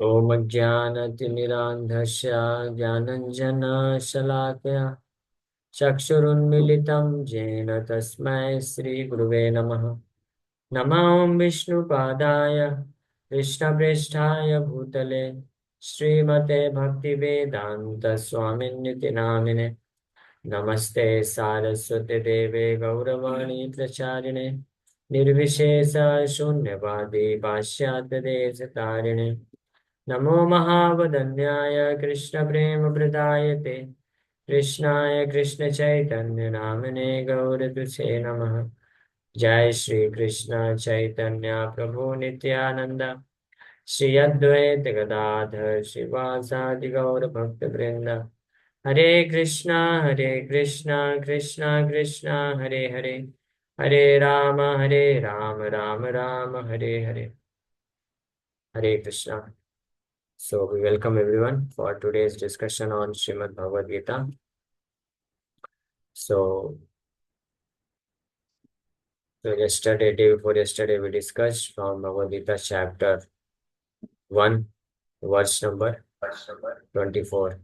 ॐ ज्ञानतिमिरान्धस्य ज्ञानञ्जनशलाकया चक्षुरुन्मीलितं येन तस्मै श्रीगुरुवे नमः। नमो विष्णुपादाय कृष्णप्रेष्ठाय भूतले श्रीमते भक्तिवेदान्तस्वामिन्युति नामिने। नमस्ते सारस्वते देवे गौरवाणी प्रचारिणे निर्विशेष शून्यवादी पाश्चात्यदेशतारिणे। नमो महावदन्याय कृष्णप्रेमप्रदायते कृष्णाय कृष्णचैतन्यनामिने गौरतुसे नमः। जय श्री कृष्ण चैतन्य प्रभु नित्यानंद श्री अद्वैत गदाधर श्रीवासादि गौर भक्त वृंद। हरे कृष्णा कृष्णा कृष्णा हरे हरे, हरे राम राम राम हरे हरे। हरे Krishna. So we welcome everyone for today's discussion on Srimad Bhagavad Gita. So, day before yesterday, we discussed from Bhagavad Gita chapter 1, verse number 24.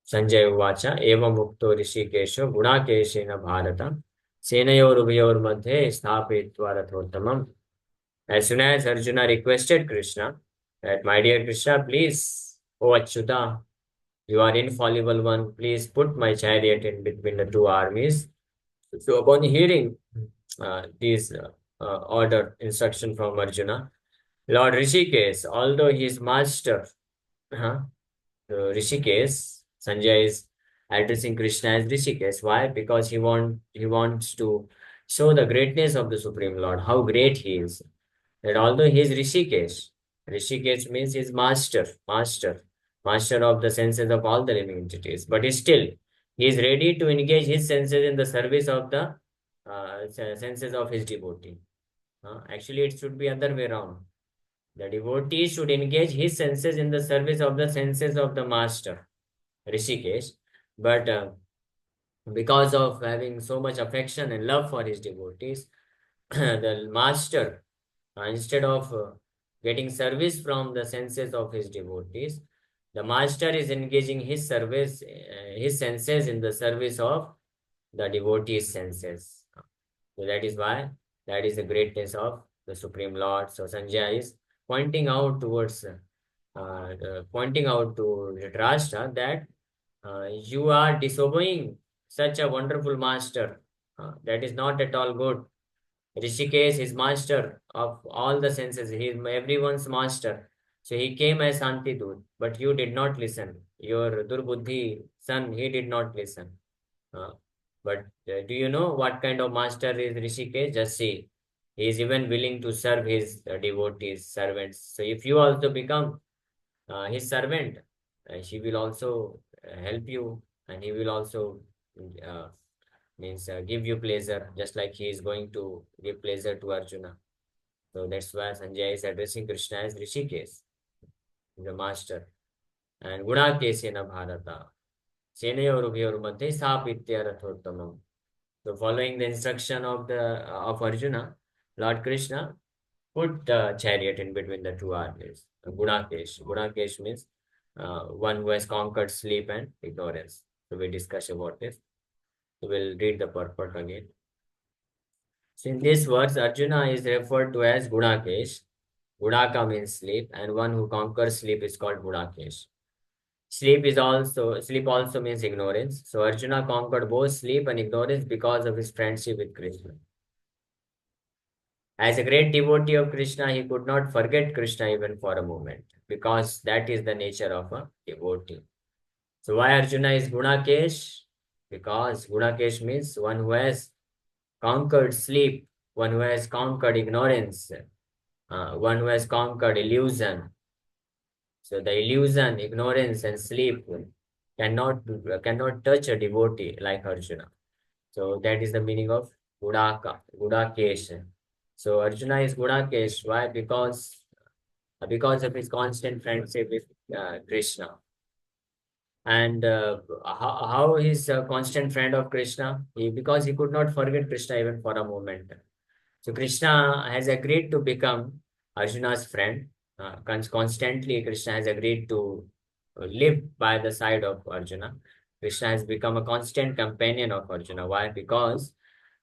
Sanjay Uvacha, Evam Mukto Rishikesho, Gunakeshena Bharata, Senayoruvayormadhe Sthapitva Rathottamam. As soon as Arjuna requested Krishna, that, my dear Krishna, please, O Achyuta, you are infallible one, please put my chariot in between the two armies. So upon hearing these order instruction from Arjuna, Lord Rishikesh, although he is master, Rishikesh, Sanjay is addressing Krishna as Rishikesh. Why? Because he wants to show the greatness of the Supreme Lord, how great he is. That although he is Rishikesh, Rishikesh means he is master of the senses of all the living entities. But still, he is ready to engage his senses in the service of the senses of his devotee. Actually, it should be other way around. The devotee should engage his senses in the service of the senses of the master, Rishikesh. But because of having so much affection and love for his devotees, the master, instead of getting service from the senses of his devotees, the master is engaging his service, his senses in the service of the devotee's senses. So that is why, that is the greatness of the Supreme Lord. So Sanjay is pointing out towards, pointing out to Dhritarashtra that you are disobeying such a wonderful master. That is not at all good. Rishikesh is master of all the senses. He is everyone's master. So he came as Santidut, but you did not listen. Your Durbuddhi son, he did not listen. Uh, but do you know what kind of master is Rishikesh? Just see. He is even willing to serve his devotees, servants. So if you also become his servant, he will also help you, and he will also uh, give you pleasure, just like he is going to give pleasure to Arjuna. So that's why Sanjay is addressing Krishna as Rishikesh, the master. And Gunakesena Bharata, Senayorubhyor Madhye Sapitya Rathottamam. So following the instruction of Arjuna, Lord Krishna put the chariot in between the two armies. Gunakesh. Gunakesh means one who has conquered sleep and ignorance. So we discuss about this. So we'll read the purport again. So in this verse, Arjuna is referred to as Gunakesh. Gunaka means sleep, and one who conquers sleep is called Gunakesh. Sleep also means ignorance. So Arjuna conquered both sleep and ignorance because of his friendship with Krishna. As a great devotee of Krishna, he could not forget Krishna even for a moment, because that is the nature of a devotee. So why Arjuna is Gunakesh? Because Gunakesh means one who has conquered sleep, one who has conquered ignorance, one who has conquered illusion. So the illusion, ignorance, and sleep cannot touch a devotee like Arjuna. So that is the meaning of Gudakesh. So Arjuna is Gudakesh. Why? Because of his constant friendship with Krishna. And how is a constant friend of Krishna? Because he could not forget Krishna even for a moment. So Krishna has agreed to become Arjuna's friend. Constantly, Krishna has agreed to live by the side of Arjuna. Krishna has become a constant companion of Arjuna. Why? Because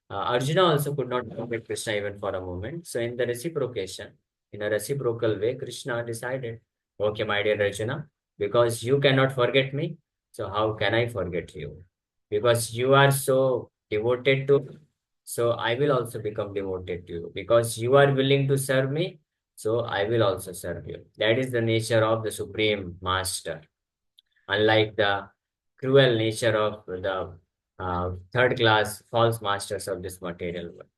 Arjuna also could not forget Krishna even for a moment. So, in a reciprocal way, Krishna decided, okay, my dear Arjuna, because you cannot forget me, so how can I forget you? Because you are so devoted to me, so I will also become devoted to you. Because you are willing to serve me, so I will also serve you. That is the nature of the Supreme Master. Unlike the cruel nature of the third class false masters of this material world.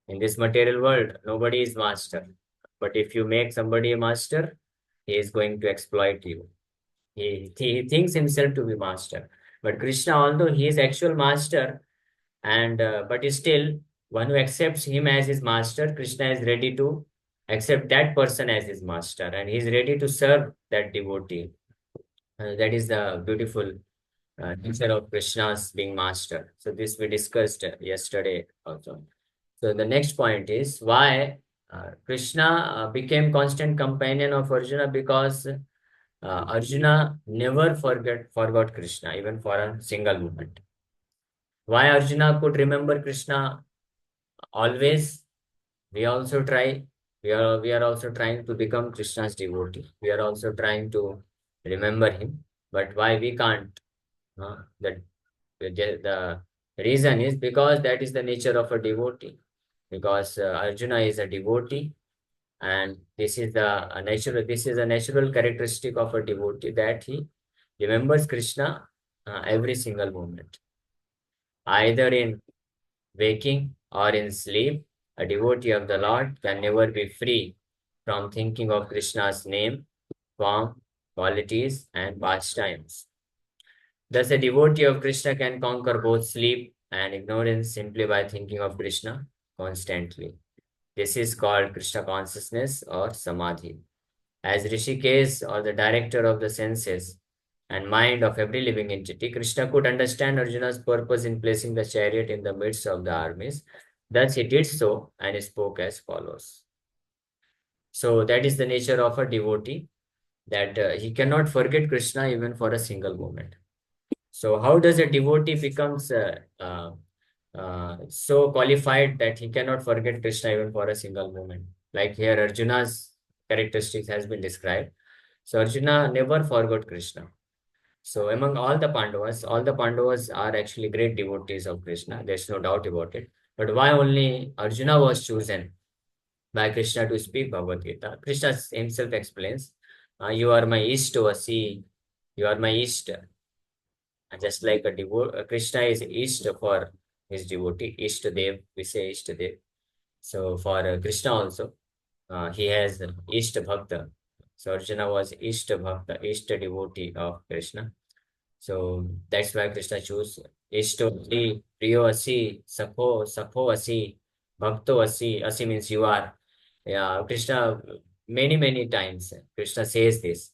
In this material world, nobody is master. But if you make somebody a master, he is going to exploit you. He thinks himself to be master. But Krishna, although he is actual master, and but still one who accepts him as his master, Krishna is ready to accept that person as his master, and he is ready to serve that devotee. That is the beautiful nature of Krishna's being master. So this we discussed yesterday also. So the next point is why Krishna became constant companion of Arjuna, because Arjuna never forgot Krishna even for a single moment. Why Arjuna could remember Krishna always? We also try. We are also trying to become Krishna's devotee. We are also trying to remember him. But why we can't? That the reason is because that is the nature of a devotee. Because Arjuna is a devotee, and this is a natural characteristic of a devotee, that he remembers Krishna every single moment, either in waking or in sleep. A devotee of the Lord can never be free from thinking of Krishna's name, form, qualities, and pastimes. Thus, a devotee of Krishna can conquer both sleep and ignorance simply by thinking of Krishna constantly. This is called Krishna consciousness or samadhi. As Rishikesh, or the director of the senses and mind of every living entity, Krishna could understand Arjuna's purpose in placing the chariot in the midst of the armies. Thus, he did so and spoke as follows. So, that is the nature of a devotee, that he cannot forget Krishna even for a single moment. So, how does a devotee becomes so qualified that he cannot forget Krishna even for a single moment? Like here, Arjuna's characteristics has been described. So Arjuna never forgot Krishna. So among all the Pandavas are actually great devotees of Krishna. There's no doubt about it. But why only Arjuna was chosen by Krishna to speak Bhagavad Gita? Krishna himself explains, "You are my Ishtavasi, you are my Ishta." Just like Krishna is Ishta for his devotee, Ishtadev, we say Ishtadev. So for Krishna also, he has Ishta Bhakta. So Arjuna was Ishta Bhakta, Ishta devotee of Krishna. So that's why Krishna chose Ishto Asi, Priyo Asi, Sakho Asi, Bhakto Asi. Asi means you are. Yeah, Krishna, many times, Krishna says this.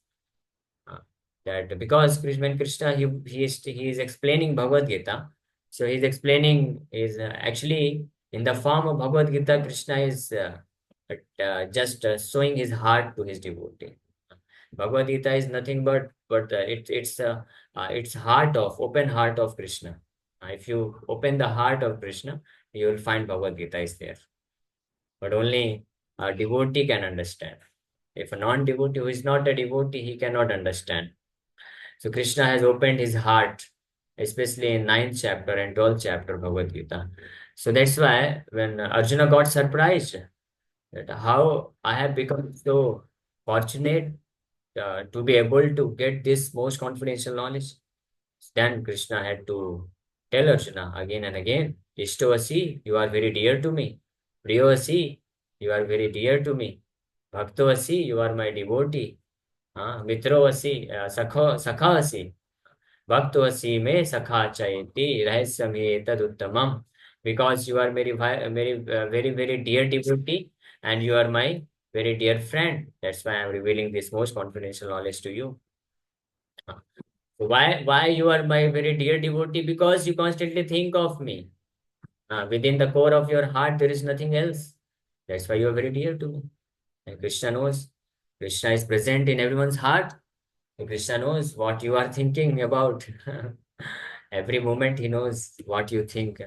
uh, that because when Krishna he is explaining Bhagavad Gita, so he's explaining is actually in the form of Bhagavad Gita. Krishna is just showing his heart to his devotee. Bhagavad Gita is nothing but it's heart of open heart of Krishna. If you open the heart of Krishna, you will find Bhagavad Gita is there. But only a devotee can understand. If a non-devotee who is not a devotee, he cannot understand. So Krishna has opened his heart, especially in 9th chapter and 12th chapter of Bhagavad Gita. So that's why when Arjuna got surprised that how I have become so fortunate to be able to get this most confidential knowledge, then Krishna had to tell Arjuna again and again, Ishtovasi, you are very dear to me. Priyovasi, you are very dear to me. Bhaktovasi, you are my devotee. Mitrovasi, Sakhavasi. Bhaktovasi me sakha chayati rahasyam he taduttamam. Because you are very dear devotee, and you are my very dear friend. That's why I'm revealing this most confidential knowledge to you. Uh, why you are my very dear devotee? Because you constantly think of me. Within the core of your heart, there is nothing else. That's why you are very dear to me. And Krishna knows. Krishna is present in everyone's heart. And Krishna knows what you are thinking about. Every moment he knows what you think.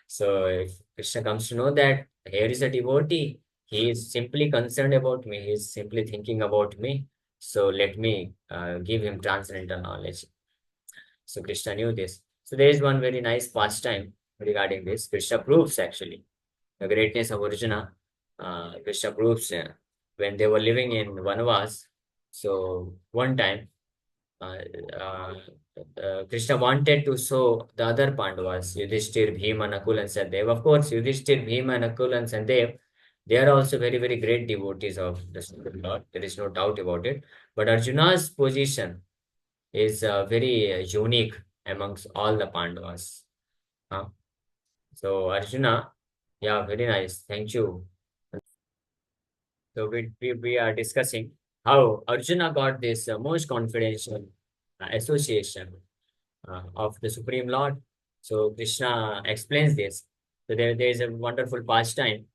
So if Krishna comes to know that here is a devotee, he is simply concerned about me, he is simply thinking about me. So let me give him transcendental knowledge. So Krishna knew this. So there is one very nice pastime regarding this. Krishna proves actually the greatness of Arjuna. Krishna proves when they were living in Vanavas. So one time, uh, uh, Krishna wanted to show the other Pandavas, Yudhishthir, Bhima, Nakul, and Sadev. Of course, Yudhishthir, Bhima, Nakul, and Sadev, they are also very, very great devotees of the Supreme Lord. There is no doubt about it. But Arjuna's position is very unique amongst all the Pandavas. Huh? So Arjuna, yeah, very nice. Thank you. So we are discussing how Arjuna got this most confidential association of the Supreme Lord. So Krishna explains this. So there is a wonderful pastime.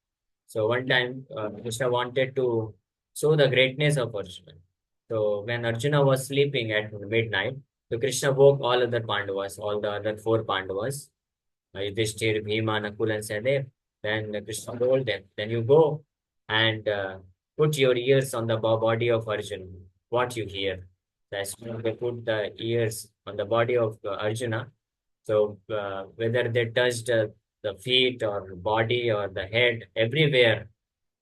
So one time Krishna wanted to show the greatness of Arjuna. So when Arjuna was sleeping at midnight, so Krishna woke all other Pandavas, all the other four Pandavas, Yudhishthir, Bhima, Nakul, and Sahadev. Then Krishna told them, then you go and put your ears on the body of Arjuna, what you hear. That's when they put the ears on the body of Arjuna. So whether they touched the feet or body or the head, everywhere,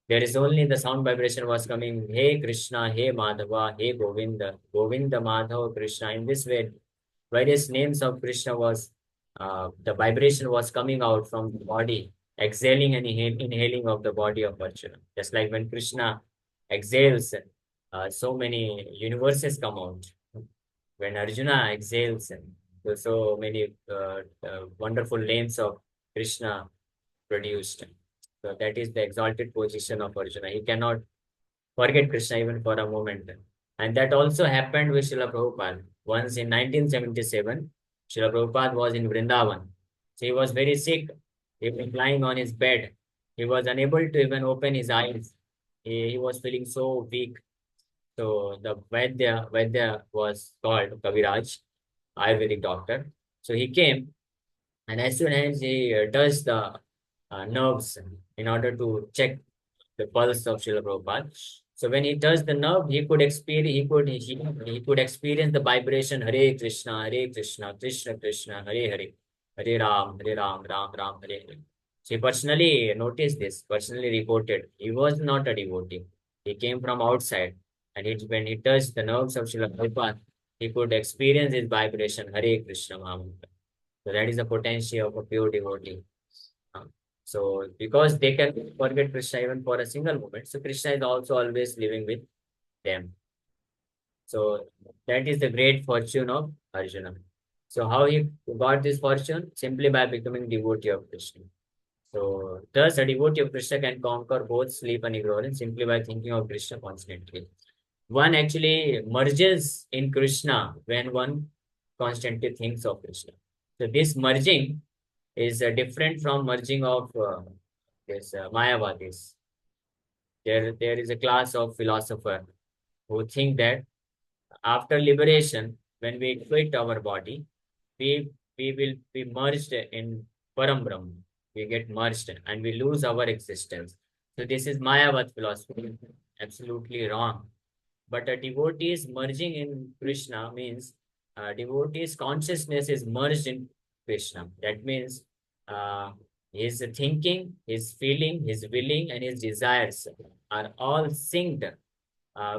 there is only the sound vibration was coming, Hey Krishna, Hey Madhava, Hey Govinda, Govinda Madhava Krishna. In this way, various names of Krishna was, the vibration was coming out from the body, exhaling and inhaling of the body of Arjuna. Just like when Krishna exhales, so many universes come out. When Arjuna exhales, so many wonderful names of Krishna produced. So that is the exalted position of Arjuna. He cannot forget Krishna even for a moment. And that also happened with Srila Prabhupada. Once in 1977, Srila Prabhupada was in Vrindavan. So he was very sick. He was lying on his bed. He was unable to even open his eyes. He was feeling so weak. So the Vaidya was called Kaviraj, Ayurvedic doctor. So he came, and as soon as he does the nerves in order to check the pulse of Srila Prabhupada. So when he touched the nerve, he could experience the vibration Hare Krishna, Krishna Krishna, Hare Hare, Hare Ram, Ram Ram, Hare Hare. So he personally noticed this, personally reported. He was not a devotee. He came from outside. And when he touched the nerves of Srila Prabhupada, he could experience his vibration Hare Krishna Mahamantra. So that is the potential of a pure devotee. Um, So because they can forget Krishna even for a single moment, so Krishna is also always living with them. So that is the great fortune of Arjuna. So how he got this fortune? Simply by becoming devotee of Krishna. So thus a devotee of Krishna can conquer both sleep and ignorance simply by thinking of Krishna constantly. One actually merges in Krishna when one constantly thinks of Krishna. So this merging is different from merging of this Mayavadis. There is a class of philosopher who think that after liberation, when we quit our body, we will be merged in Param Brahman. We get merged and we lose our existence. So this is Mayavad philosophy. Absolutely wrong. But a devotee's merging in Krishna means devotee's consciousness is merged in Krishna. That means uh, his thinking, his feeling, his willing, and his desires are all synced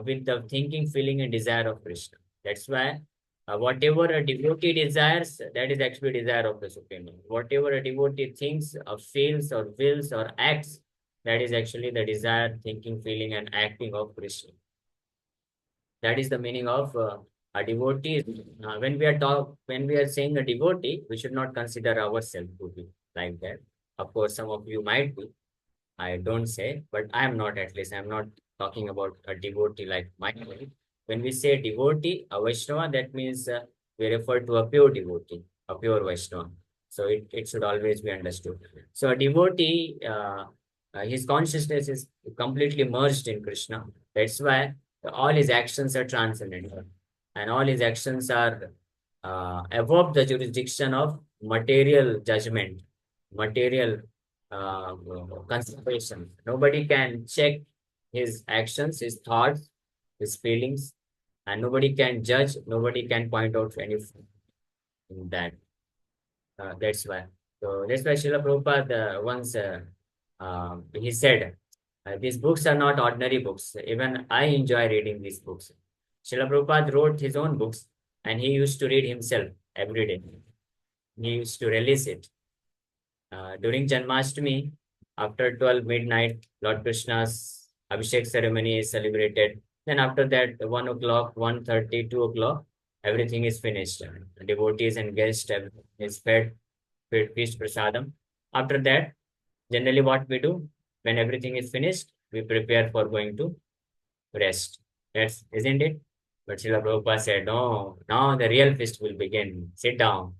with the thinking, feeling, and desire of Krishna. That's why whatever a devotee desires, that is actually desire of the Supreme Lord. Whatever a devotee thinks, or feels, or wills, or acts, that is actually the desire, thinking, feeling, and acting of Krishna. That is the meaning of a devotee. When we are saying a devotee, we should not consider ourselves to be like that. Of course, some of you might be. I don't say, but I am not, at least. I'm not talking about a devotee like my way. When we say devotee, a Vaishnava, that means we refer to a pure devotee, a pure Vaishnava. So it should always be understood. So a devotee His consciousness is completely merged in Krishna. That's why all his actions are transcendental, and all his actions are above the jurisdiction of material judgment, material uh, consideration. Nobody can check his actions, his thoughts, his feelings, and nobody can judge. Nobody can point out any flaw in that. That's why. So that's why Srila Prabhupada once he said, these books are not ordinary books. Even I enjoy reading these books. Srila Prabhupada wrote his own books and he used to read himself every day. He used to release it. During Janmashtami, after 12 midnight, Lord Krishna's Abhishek ceremony is celebrated. Then after that, 1 o'clock, 1:30, 2 o'clock, everything is finished. Devotees and guests is fed feast prasadam. After that, generally what we do, when everything is finished, we prepare for going to rest. That's, isn't it? But Srila Prabhupada said, no, now the real feast will begin. Sit down.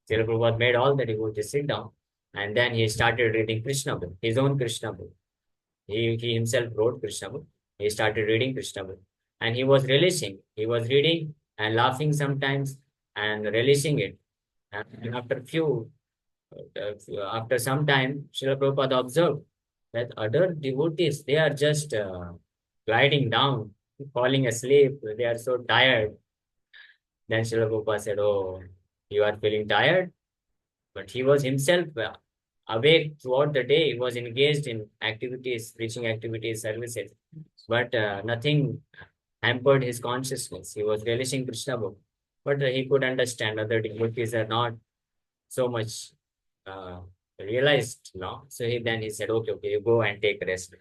Srila Prabhupada made all the devotees sit down. And then he started reading Krishna book, his own Krishna book. He himself wrote Krishna book. He started reading Krishna book. And he was relishing. He was reading and laughing sometimes and relishing it. And after some time, Srila Prabhupada observed that other devotees, they are just gliding down, falling asleep. They are so tired. Then Srila Prabhupada said, oh, you are feeling tired? But he was himself awake throughout the day. He was engaged in activities, preaching activities, services. But nothing hampered his consciousness. He was relishing Krishna book. But he could understand other devotees are not so much uh, realized now. So he said, okay, okay, you go and take rest.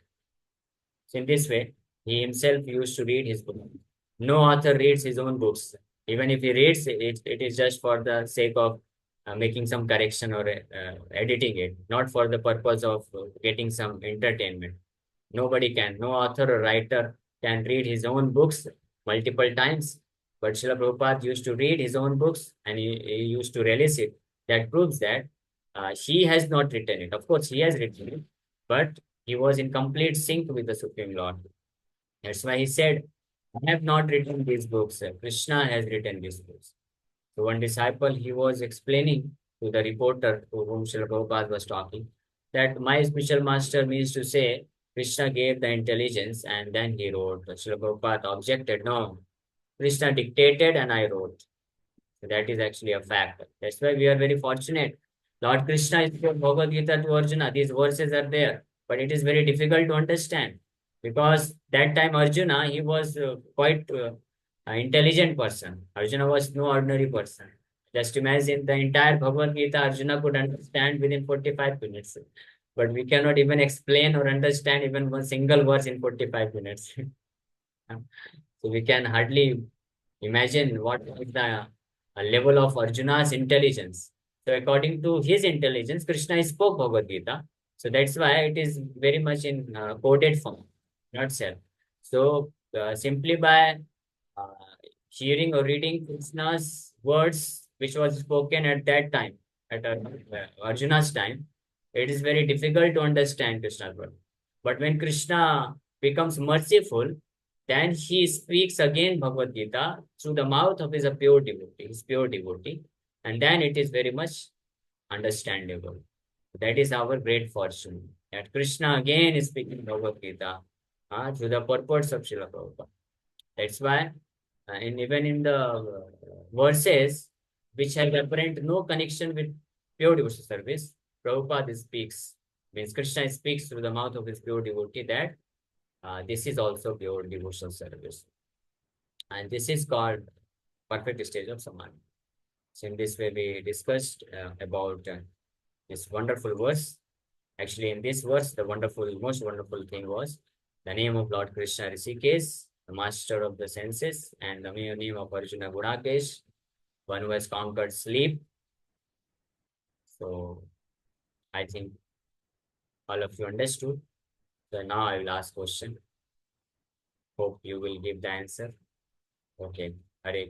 So in this way, he himself used to read his book. No author reads his own books. Even if he reads it, it is just for the sake of making some correction or editing it, not for the purpose of getting some entertainment. Nobody can. No author or writer can read his own books multiple times. But Srila Prabhupada used to read his own books and he used to release it. That proves that he has not written it. Of course, he has written it, but he was in complete sync with the Supreme Lord. That's why he said, I have not written these books. Krishna has written these books. So one disciple, he was explaining to the reporter to whom Srila Prabhupada was talking that my spiritual master means to say Krishna gave the intelligence and then he wrote. Srila Prabhupada objected, no, Krishna dictated and I wrote. So that is actually a fact. That's why we are very fortunate. Lord Krishna is spoke Bhagavad Gita to Arjuna. These verses are there, but it is very difficult to understand because that time Arjuna, he was quite intelligent person. Arjuna was no ordinary person. Just imagine the entire Bhagavad Gita Arjuna could understand within 45 minutes. But we cannot even explain or understand even one single verse in 45 minutes. So we can hardly imagine what is the level of Arjuna's intelligence. So according to his intelligence, Krishna spoke Bhagavad Gita. So that's why it is very much in coded form, not self. So simply by uh, hearing or reading Krishna's words, which was spoken at that time, at Arjuna's time, it is very difficult to understand Krishna's word. But when Krishna becomes merciful, then he speaks again Bhagavad Gita through the mouth of his pure devotee, and then it is very much understandable. That is our great fortune. That Krishna again is speaking Bhagavad Gita through the purports of Srila Prabhupada. That's why, even in the verses which have apparent no connection with pure devotional service, Prabhupada speaks, means Krishna speaks through the mouth of his pure devotee that this is also pure devotional service. And this is called perfect stage of Samadhi. So in this way, we discussed about this wonderful verse. Actually, in this verse, the most wonderful thing was the name of Lord Krishna Rishikesh, the master of the senses, and the name of Arjuna Gudakesh, one who has conquered sleep. So I think all of you understood. So now I will ask question. Hope you will give the answer. Okay. Hare